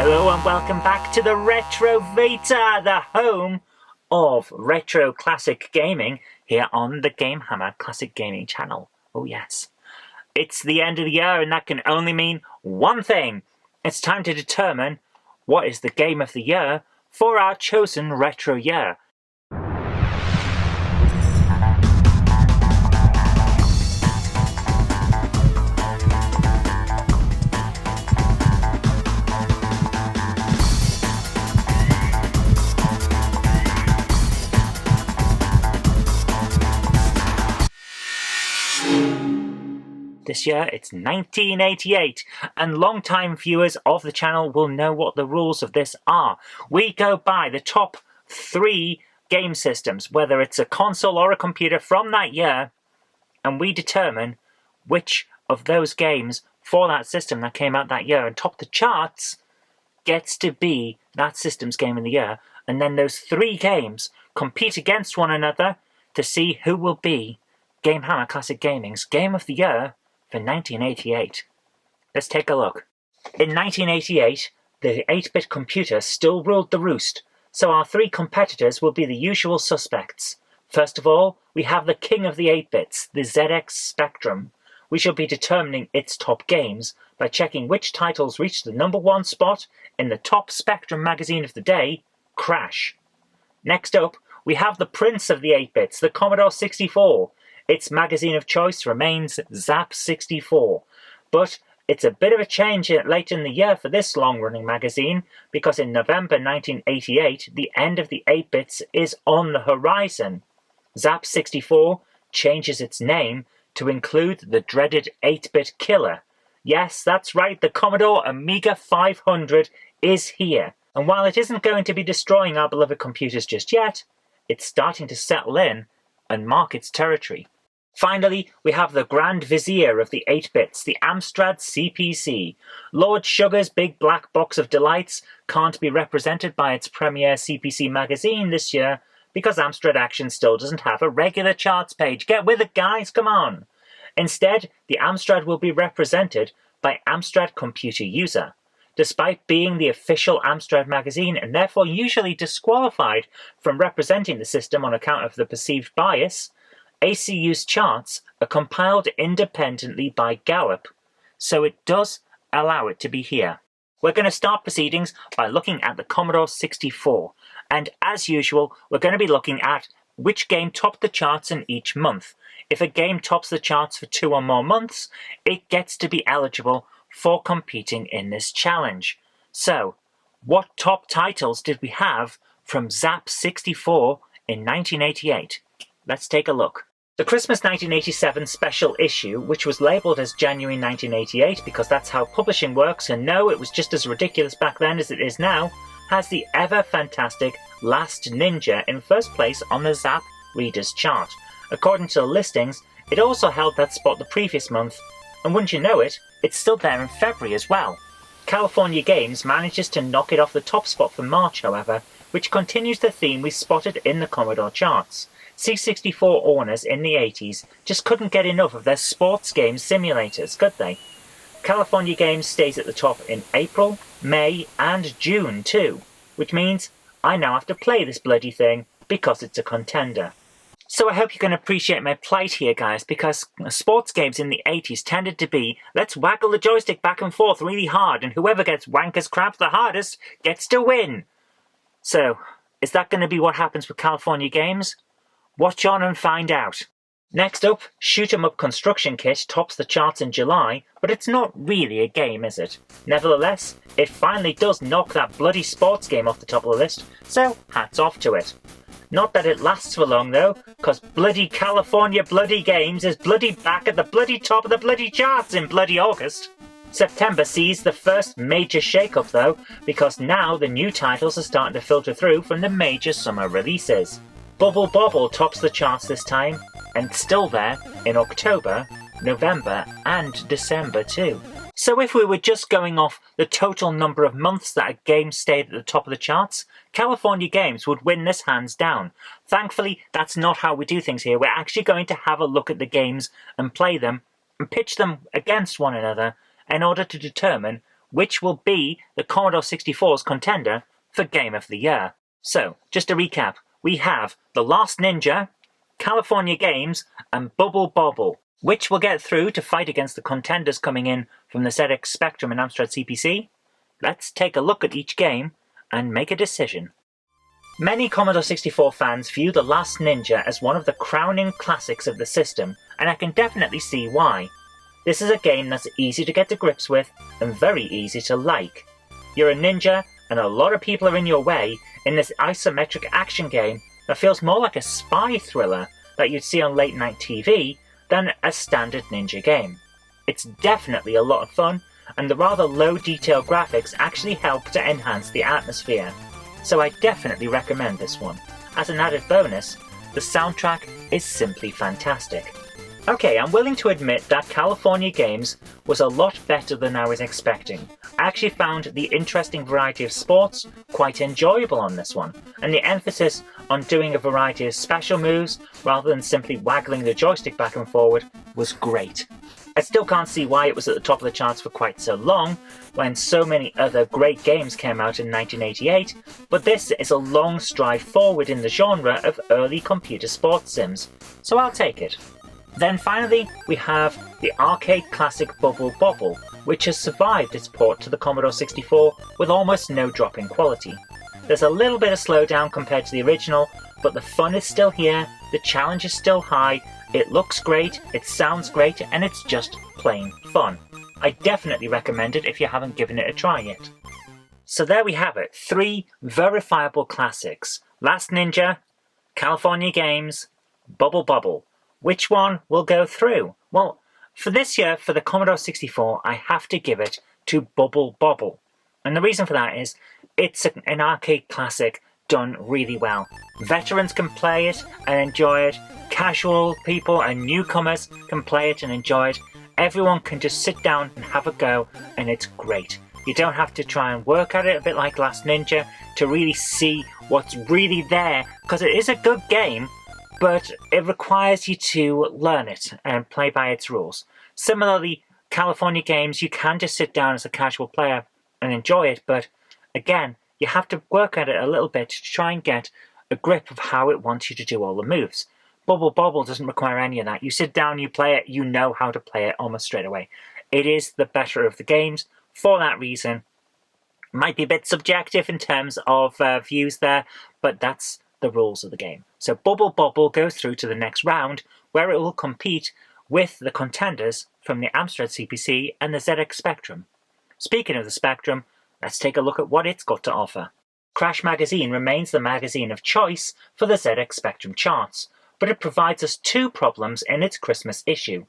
Hello and welcome back to the Retrovator, the home of retro classic gaming here on the GameHammer Classic Gaming channel. Oh yes, it's the end of the year and that can only mean one thing. It's time to determine what is the game of the year for our chosen retro year. This year it's 1988, and long-time viewers of the channel will know what the rules of this are. We go by the top 3 game systems, whether it's a console or a computer from that year, and we determine which of those games for that system that came out that year and topped the charts gets to be that system's game of the year, and then those 3 games compete against one another to see who will be GameHammer Classic Gaming's Game of the Year for 1988. Let's take a look. In 1988, the 8-bit computer still ruled the roost, so our 3 competitors will be the usual suspects. First of all, we have the king of the 8-bits, the ZX Spectrum. We shall be determining its top games by checking which titles reached the #1 spot in the top Spectrum magazine of the day, Crash. Next up, we have the prince of the 8-bits, the Commodore 64. Its magazine of choice remains Zap 64, but it's a bit of a change late in the year for this long-running magazine, because in November 1988, the end of the 8-bits is on the horizon. Zap 64 changes its name to include the dreaded 8-bit killer. Yes, that's right, the Commodore Amiga 500 is here, and while it isn't going to be destroying our beloved computers just yet, it's starting to settle in and mark its territory. Finally, we have the Grand Vizier of the 8-bits, the Amstrad CPC. Lord Sugar's big black box of delights can't be represented by its premier CPC magazine this year because Amstrad Action still doesn't have a regular charts page. Get with it, guys, come on! Instead, the Amstrad will be represented by Amstrad Computer User. Despite being the official Amstrad magazine and therefore usually disqualified from representing the system on account of the perceived bias, ACU's charts are compiled independently by Gallup, so it does allow it to be here. We're going to start proceedings by looking at the Commodore 64, and as usual, we're going to be looking at which game topped the charts in each month. If a game tops the charts for 2 or more months, it gets to be eligible for competing in this challenge. So, what top titles did we have from Zap 64 in 1988? Let's take a look. The Christmas 1987 special issue, which was labelled as January 1988 because that's how publishing works, and no, it was just as ridiculous back then as it is now, has the ever-fantastic Last Ninja in first place on the Zap Readers chart. According to the listings, it also held that spot the previous month, and wouldn't you know it, it's still there in February as well. California Games manages to knock it off the top spot for March, however, which continues the theme we spotted in the Commodore charts. C64 owners in the 80s just couldn't get enough of their sports game simulators, could they? California Games stays at the top in April, May and June too, which means I now have to play this bloody thing because it's a contender. So I hope you can appreciate my plight here, guys, because sports games in the 80s tended to be, let's waggle the joystick back and forth really hard and whoever gets wanker's crabs the hardest gets to win. So, is that going to be what happens with California Games? Watch on and find out. Next up, Shoot 'em Up Construction Kit tops the charts in July, but it's not really a game, is it? Nevertheless, it finally does knock that bloody sports game off the top of the list, so hats off to it. Not that it lasts for long though, cause bloody California bloody games is bloody back at the bloody top of the bloody charts in bloody August. September sees the first major shake-up though, because now the new titles are starting to filter through from the major summer releases. Bubble Bobble tops the charts this time, and still there in October, November and December too. So if we were just going off the total number of months that a game stayed at the top of the charts, California Games would win this hands down. Thankfully, that's not how we do things here. We're actually going to have a look at the games and play them and pitch them against one another in order to determine which will be the Commodore 64's contender for Game of the Year. So, just to recap, we have The Last Ninja, California Games, and Bubble Bobble. Which will get through to fight against the contenders coming in from the ZX Spectrum and Amstrad CPC? Let's take a look at each game and make a decision. Many Commodore 64 fans view The Last Ninja as one of the crowning classics of the system, and I can definitely see why. This is a game that's easy to get to grips with and very easy to like. You're a ninja and a lot of people are in your way in this isometric action game that feels more like a spy thriller that you'd see on late night TV than a standard ninja game. It's definitely a lot of fun, and the rather low detail graphics actually help to enhance the atmosphere, so I definitely recommend this one. As an added bonus, the soundtrack is simply fantastic. Okay, I'm willing to admit that California Games was a lot better than I was expecting. I actually found the interesting variety of sports quite enjoyable on this one, and the emphasis on doing a variety of special moves rather than simply waggling the joystick back and forward was great. I still can't see why it was at the top of the charts for quite so long, when so many other great games came out in 1988, but this is a long stride forward in the genre of early computer sports sims, so I'll take it. Then finally, we have the arcade classic Bubble Bobble, which has survived its port to the Commodore 64 with almost no drop in quality. There's a little bit of slowdown compared to the original, but the fun is still here, the challenge is still high, it looks great, it sounds great, and it's just plain fun. I definitely recommend it if you haven't given it a try yet. So there we have it, 3 verifiable classics. Last Ninja, California Games, Bubble Bobble. Which one will go through? Well, for this year, for the Commodore 64, I have to give it to Bubble Bobble. And the reason for that is, it's an arcade classic done really well. Veterans can play it and enjoy it. Casual people and newcomers can play it and enjoy it. Everyone can just sit down and have a go, and it's great. You don't have to try and work at it a bit like Last Ninja to really see what's really there, because it is a good game, but it requires you to learn it and play by its rules. Similarly, California Games, you can just sit down as a casual player and enjoy it, but again, you have to work at it a little bit to try and get a grip of how it wants you to do all the moves. Bubble Bobble doesn't require any of that. You sit down, you play it, you know how to play it almost straight away. It is the better of the games. For that reason, might be a bit subjective in terms of views there, but that's the rules of the game. So Bubble Bobble goes through to the next round, where it will compete with the contenders from the Amstrad CPC and the ZX Spectrum. Speaking of the Spectrum, let's take a look at what it's got to offer. Crash Magazine remains the magazine of choice for the ZX Spectrum charts, but it provides us 2 problems in its Christmas issue.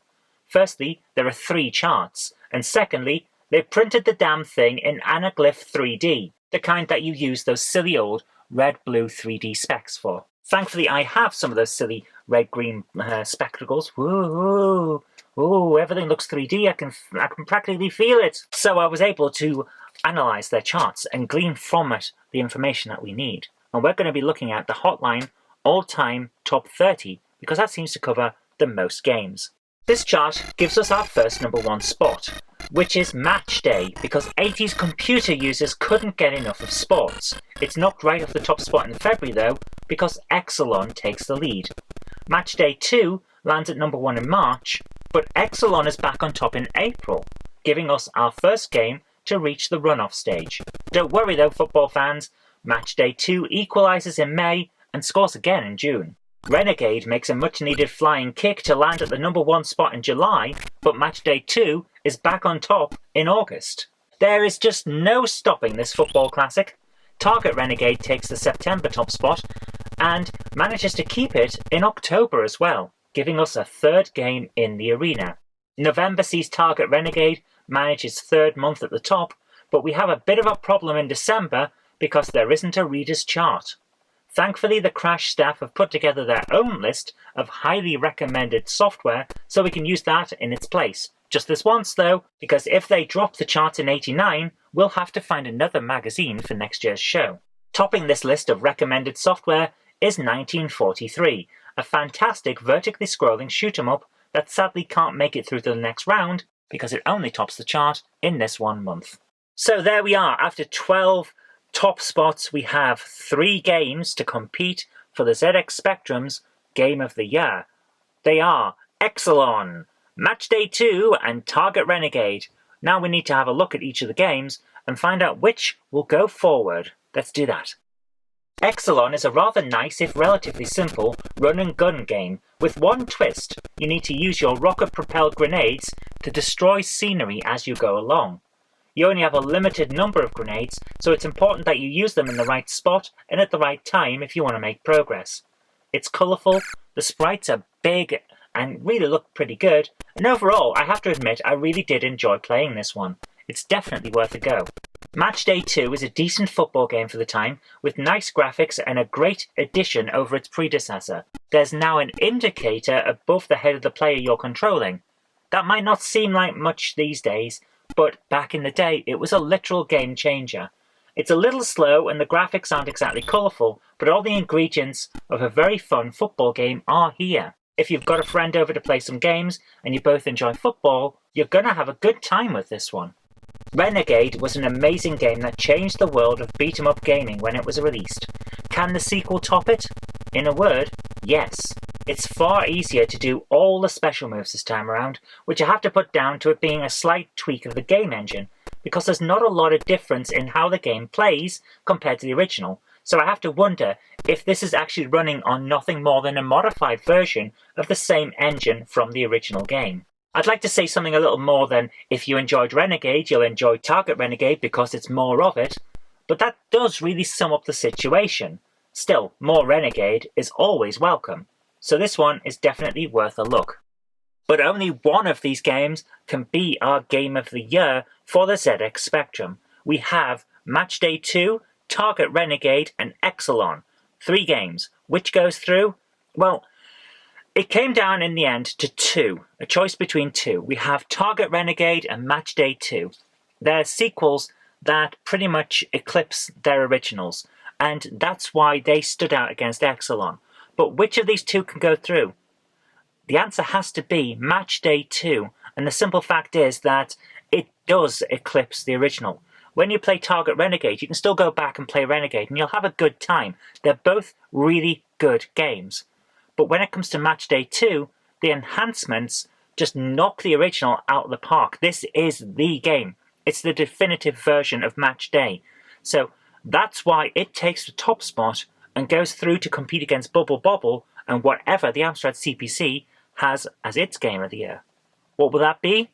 Firstly, there are 3 charts, and secondly, they've printed the damn thing in anaglyph 3D, the kind that you use those silly old red-blue 3D specs for. Thankfully, I have some of those silly red-green spectacles. Woo! Ooh, everything looks 3D, I can practically feel it. So I was able to analyse their charts and glean from it the information that we need. And we're going to be looking at the Hotline all-time top 30, because that seems to cover the most games. This chart gives us our first #1 spot, which is Match Day, because 80s computer users couldn't get enough of sports. It's knocked right off the top spot in February though, because Exelon takes the lead. Match Day 2 lands at #1 in March, but Exelon is back on top in April, giving us our first game to reach the runoff stage. Don't worry though, football fans, Match Day 2 equalises in May and scores again in June. Renegade makes a much needed flying kick to land at the #1 spot in July, but Match Day 2 is back on top in August. There is just no stopping this football classic. Target Renegade takes the September top spot and manages to keep it in October as well, giving us a 3rd game in the arena. November sees Target Renegade manage its 3rd month at the top, but we have a bit of a problem in December because there isn't a reader's chart. Thankfully, the Crash staff have put together their own list of highly recommended software, so we can use that in its place. Just this once though, because if they drop the chart in '89, we'll have to find another magazine for next year's show. Topping this list of recommended software is 1943, a fantastic vertically scrolling shoot-'em-up that sadly can't make it through to the next round because it only tops the chart in this 1 month. So there we are. After 12 top spots, we have 3 games to compete for the ZX Spectrum's Game of the Year. They are Exelon, Matchday 2 and Target Renegade. Now we need to have a look at each of the games and find out which will go forward. Let's do that. Exelon is a rather nice, if relatively simple, run-and-gun game with one twist. You need to use your rocket-propelled grenades to destroy scenery as you go along. You only have a limited number of grenades, so it's important that you use them in the right spot and at the right time if you want to make progress. It's colourful, the sprites are big and really look pretty good, and overall, I have to admit I really did enjoy playing this one. It's definitely worth a go. Matchday 2 is a decent football game for the time, with nice graphics and a great addition over its predecessor. There's now an indicator above the head of the player you're controlling. That might not seem like much these days, but back in the day it was a literal game changer. It's a little slow and the graphics aren't exactly colourful, but all the ingredients of a very fun football game are here. If you've got a friend over to play some games and you both enjoy football, you're gonna have a good time with this one. Renegade was an amazing game that changed the world of beat-em-up gaming when it was released. Can the sequel top it? In a word, yes. It's far easier to do all the special moves this time around, which I have to put down to it being a slight tweak of the game engine, because there's not a lot of difference in how the game plays compared to the original, so I have to wonder if this is actually running on nothing more than a modified version of the same engine from the original game. I'd like to say something a little more than if you enjoyed Renegade, you'll enjoy Target Renegade because it's more of it, but that does really sum up the situation. Still, more Renegade is always welcome, so this one is definitely worth a look. But only one of these games can be our Game of the Year for the ZX Spectrum. We have Matchday 2, Target Renegade and Exelon. 3 games. Which goes through? Well, it came down in the end to 2, a choice between 2. We have Target Renegade and Matchday 2. They're sequels that pretty much eclipse their originals, and that's why they stood out against Exelon. But which of these 2 can go through? The answer has to be Matchday 2, and the simple fact is that it does eclipse the original. When you play Target Renegade, you can still go back and play Renegade, and you'll have a good time. They're both really good games. But when it comes to Matchday 2, the enhancements just knock the original out of the park. This is the game. It's the definitive version of Matchday. So that's why it takes the top spot and goes through to compete against Bubble Bobble and whatever the Amstrad CPC has as its Game of the Year. What will that be?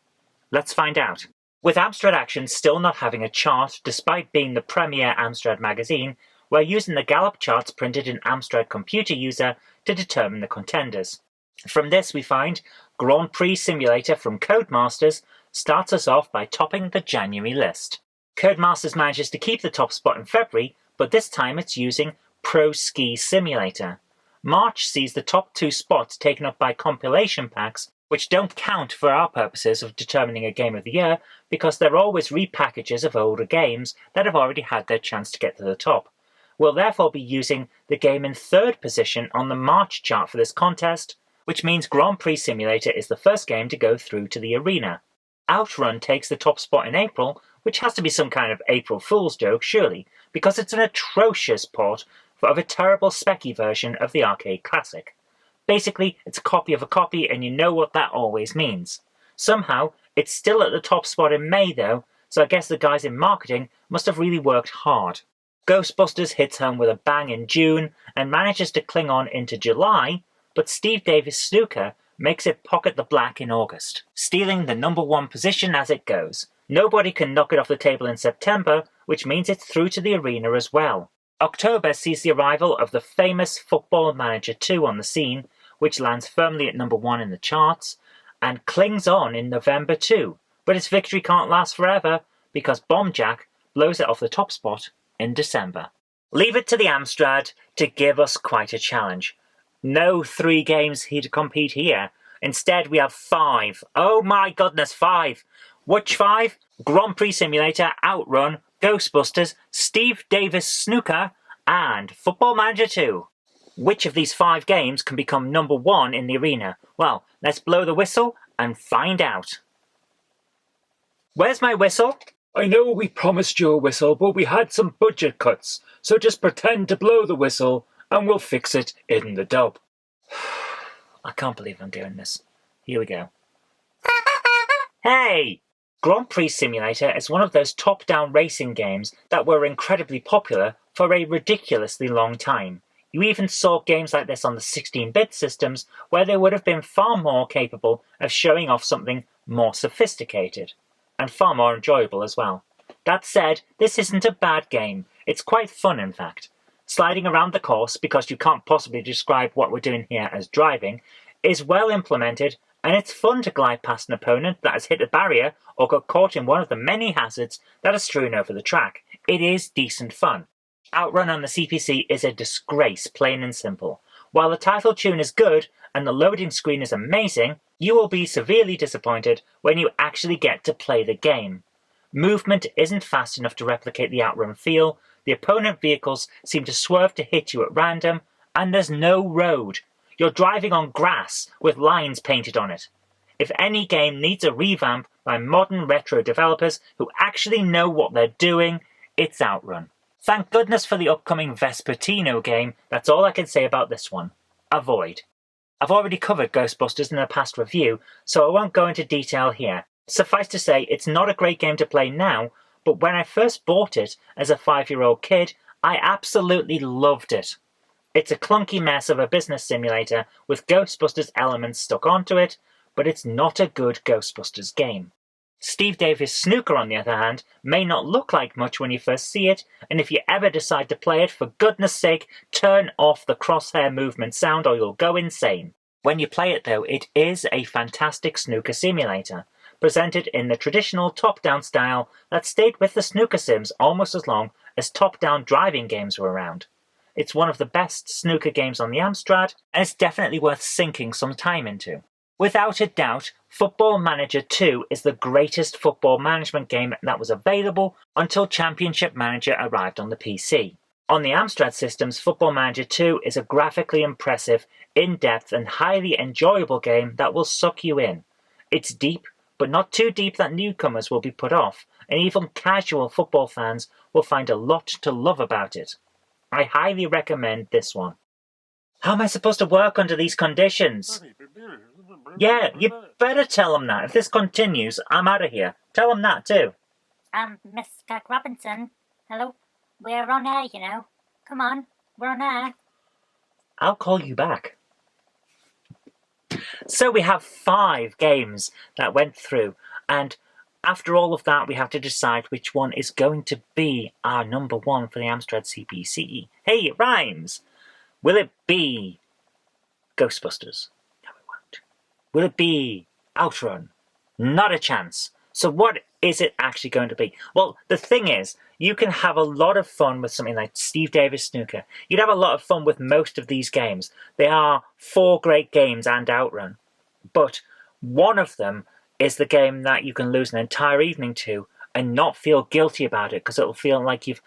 Let's find out. With Amstrad Action still not having a chart despite being the premier Amstrad magazine, we're using the Gallup charts printed in Amstrad Computer User to determine the contenders. From this we find Grand Prix Simulator from Codemasters starts us off by topping the January list. Codemasters manages to keep the top spot in February, but this time it's using Pro Ski Simulator. March sees the top 2 spots taken up by compilation packs, which don't count for our purposes of determining a Game of the Year because they're always repackages of older games that have already had their chance to get to the top. We'll therefore be using the game in 3rd position on the March chart for this contest, which means Grand Prix Simulator is the first game to go through to the arena. Outrun takes the top spot in April, which has to be some kind of April Fool's joke, surely, because it's an atrocious port of a terrible specky version of the arcade classic. Basically, it's a copy of a copy, and you know what that always means. Somehow, it's still at the top spot in May though, so I guess the guys in marketing must have really worked hard. Ghostbusters hits home with a bang in June and manages to cling on into July, but Steve Davis Snooker makes it pocket the black in August, stealing the number 1 position as it goes. Nobody can knock it off the table in September, which means it's through to the arena as well. October sees the arrival of the famous Football Manager 2 on the scene, which lands firmly at number 1 in the charts, and clings on in November too. But its victory can't last forever, because Bomb Jack blows it off the top spot in December. Leave it to the Amstrad to give us quite a challenge. No 3 games here to compete here. Instead we have 5. Oh my goodness, 5! Which 5? Grand Prix Simulator, Outrun, Ghostbusters, Steve Davis Snooker, and Football Manager 2. Which of these 5 games can become number 1 in the arena? Well, let's blow the whistle and find out. Where's my whistle? I know we promised you a whistle, but we had some budget cuts, so just pretend to blow the whistle and we'll fix it in the dub. I can't believe I'm doing this. Here we go. Hey! Grand Prix Simulator is one of those top-down racing games that were incredibly popular for a ridiculously long time. You even saw games like this on the 16-bit systems where they would have been far more capable of showing off something more sophisticated, and far more enjoyable as well. That said, this isn't a bad game. It's quite fun, in fact. Sliding around the course, because you can't possibly describe what we're doing here as driving, is well implemented, and it's fun to glide past an opponent that has hit a barrier or got caught in one of the many hazards that are strewn over the track. It is decent fun. Outrun on the CPC is a disgrace, plain and simple. While the title tune is good and the loading screen is amazing, you will be severely disappointed when you actually get to play the game. Movement isn't fast enough to replicate the Outrun feel, the opponent vehicles seem to swerve to hit you at random, and there's no road. You're driving on grass with lines painted on it. If any game needs a revamp by modern retro developers who actually know what they're doing, it's Outrun. Thank goodness for the upcoming Vespertino game. That's all I can say about this one. Avoid. I've already covered Ghostbusters in a past review, so I won't go into detail here. Suffice to say, it's not a great game to play now, but when I first bought it as a 5-year-old kid, I absolutely loved it. It's a clunky mess of a business simulator with Ghostbusters elements stuck onto it, but it's not a good Ghostbusters game. Steve Davis Snooker, on the other hand, may not look like much when you first see it, and if you ever decide to play it, for goodness sake, turn off the crosshair movement sound or you'll go insane. When you play it though, it is a fantastic snooker simulator, presented in the traditional top-down style that stayed with the snooker sims almost as long as top-down driving games were around. It's one of the best snooker games on the Amstrad, and it's definitely worth sinking some time into. Without a doubt, Football Manager 2 is the greatest football management game that was available until Championship Manager arrived on the PC. On the Amstrad systems, Football Manager 2 is a graphically impressive, in-depth and highly enjoyable game that will suck you in. It's deep, but not too deep that newcomers will be put off, and even casual football fans will find a lot to love about it. I highly recommend this one. How am I supposed to work under these conditions? Yeah, you better tell them that. If this continues, I'm out of here. Tell them that too. Miss Kirk-Robinson, hello? We're on air, you know. Come on, we're on air. I'll call you back. So we have 5 games that went through, and after all of that, we have to decide which one is going to be our number 1 for the Amstrad CPC. Hey, it rhymes! Will it be Ghostbusters? No, it won't. Will it be Outrun? Not a chance. So what is it actually going to be? Well, the thing is, you can have a lot of fun with something like Steve Davis Snooker. You'd have a lot of fun with most of these games. They are 4 great games and Outrun. But one of them is the game that you can lose an entire evening to and not feel guilty about it, because it'll feel like you've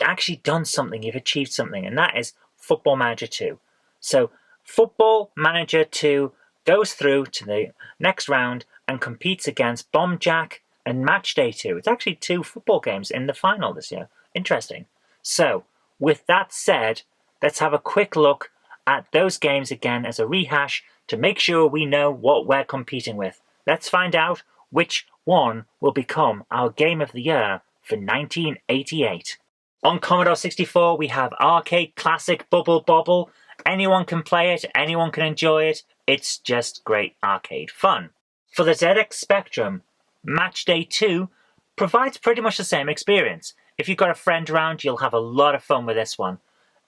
actually done something, you've achieved something, and that is Football Manager 2. So Football Manager 2 goes through to the next round and competes against Bomb Jack and Match Day 2. It's actually 2 football games in the final this year. Interesting. So, with that said, let's have a quick look at those games again as a rehash to make sure we know what we're competing with. Let's find out which one will become our Game of the Year for 1988. On Commodore 64, we have arcade classic Bubble Bobble. Anyone can play it, anyone can enjoy it. It's just great arcade fun. For the ZX Spectrum, Match Day 2 provides pretty much the same experience. If you've got a friend around, you'll have a lot of fun with this one.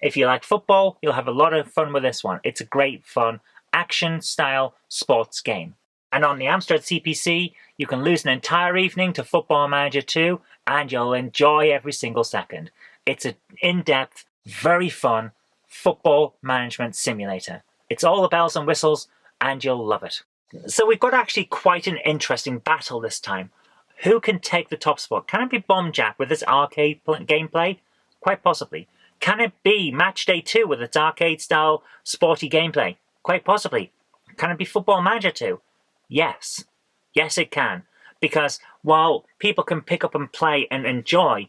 If you like football, you'll have a lot of fun with this one. It's a great fun action-style sports game. And on the Amstrad CPC, you can lose an entire evening to Football Manager 2 and you'll enjoy every single second. It's an in-depth, very fun football management simulator. It's all the bells and whistles and you'll love it. So we've got actually quite an interesting battle this time. Who can take the top spot? Can it be Bomb Jack with its arcade gameplay? Quite possibly. Can it be Match Day 2 with its arcade-style sporty gameplay? Quite possibly. Can it be Football Manager 2? Yes. Yes, it can. because while people can pick up and play and enjoy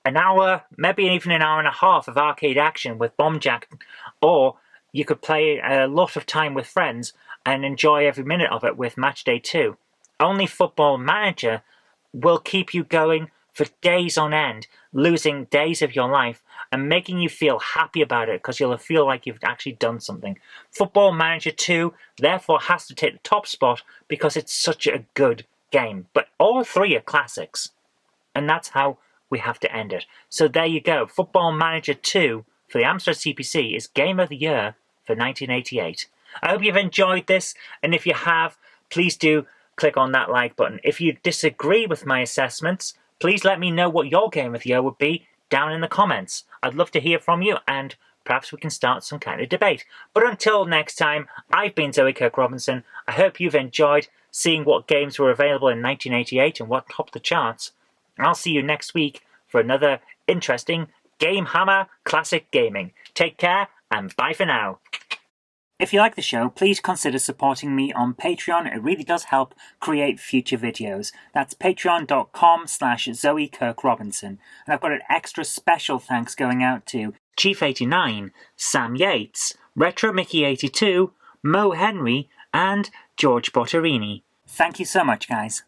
an hour, maybe even an hour and a half of arcade action with Bomb Jack, or you could play a lot of time with friends and enjoy every minute of it with Match Day 2. Only Football Manager will keep you going for days on end, losing days of your life and making you feel happy about it because you'll feel like you've actually done something. Football Manager 2 therefore has to take the top spot because it's such a good game. But all three are classics, and that's how we have to end it. So there you go. Football Manager 2 for the Amstrad CPC is Game of the Year for 1988. I hope you've enjoyed this, and if you have, please do click on that like button. If you disagree with my assessments, please let me know what your Game of the Year would be down in the comments. I'd love to hear from you, and perhaps we can start some kind of debate. But until next time, I've been Zoe Kirk-Robinson. I hope you've enjoyed seeing what games were available in 1988 and what topped the charts. I'll see you next week for another interesting GameHammer Classic Gaming. Take care, and bye for now. If you like the show, please consider supporting me on Patreon. It really does help create future videos. That's patreon.com/Zoe Kirk-Robinson. And I've got an extra special thanks going out to Chief89, Sam Yates, Retro Mickey82, Mo Henry, and George Botterini. Thank you so much, guys.